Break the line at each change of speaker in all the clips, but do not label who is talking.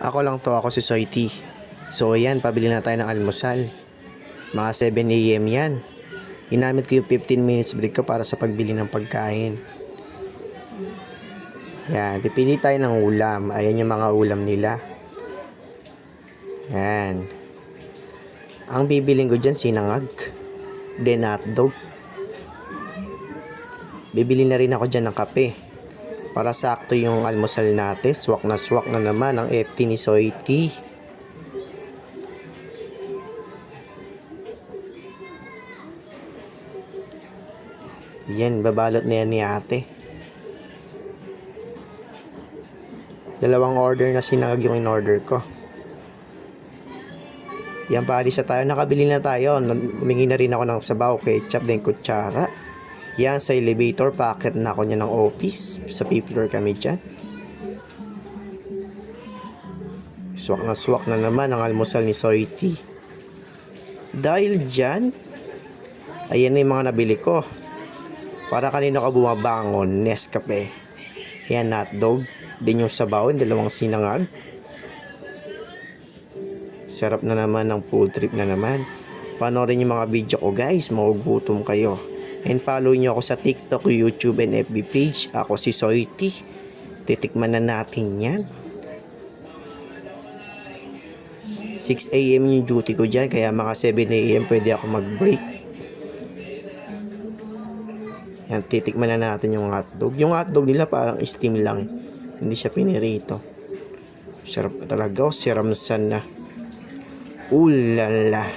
Ako lang to, ako si Soity. So ayan, pabili na tayo ng almusal. Mga 7 AM yan. Ginamit ko yung 15 minutes break ko para sa pagbili ng pagkain. Yan, pipili tayo ng ulam. Ayan yung mga ulam nila. Yan. Ang bibiling ko dyan, sinangag. Then hotdog. Bibili na rin ako dyan ng kape. Para sakto yung almusal natin. Swak na naman ang FT ni Soity. Yan, babalot na yan ni ate. Dalawang order na sinangag yung in-order ko. Yan, paalis na tayo. Nakabili na tayo. Humingi na rin ako ng sabaw, ketchup, then kutsara. Yan, sa elevator, packet na ako niya ng office. Sa P-floor kami dyan. Swak na naman ang almusal ni Soity. Dahil dyan, ayan na yung mga nabili ko. Para kanino ka bumabangon, Nescafe. Yan, hotdog. Din yung sabaw, dalawang sinangag. Sarap na naman ng food trip na naman. Panoorin yung mga video ko guys, magugutom kayo. And follow nyo ako sa TikTok, YouTube, and FB page. Ako si Soity. Titikman na natin yan. 6 AM yung duty ko dyan, kaya mga 7 AM pwede ako mag-break. Yan, titikman na natin yung hotdog. Yung hotdog nila parang steam lang. Hindi siya pinirito. Sarap talaga. Siramsan na. Ulala.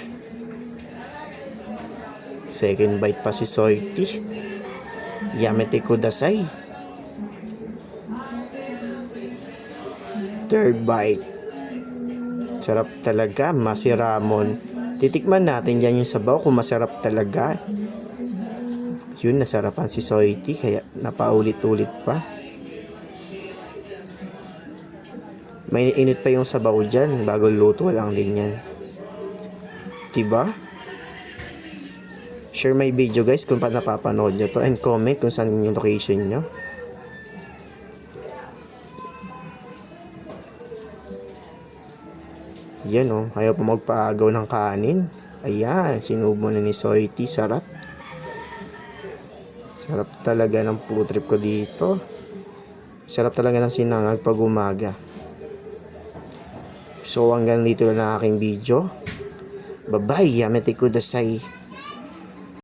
Second bite pa si Soity. Yamete kudasai. Third bite. Sarap talaga. Masiramon. Titikman natin dyan yung sabaw kung masarap talaga. Yun, nasarapan si Soity kaya napaulit-ulit pa. May init pa yung sabaw dyan. Bago luto lang din yan. Diba? Share my video guys kung paano napapanood nyo to. And comment kung saan yung location nyo. Yan o. Ayaw pa magpaagaw ng kanin. Ayan. Sinubo na ni Soity. Sarap. Sarap talaga ng food trip ko dito. Sarap talaga ng sinangag pag umaga. So hanggang dito lang ang aking video. Bye-bye. Yamete kudasai.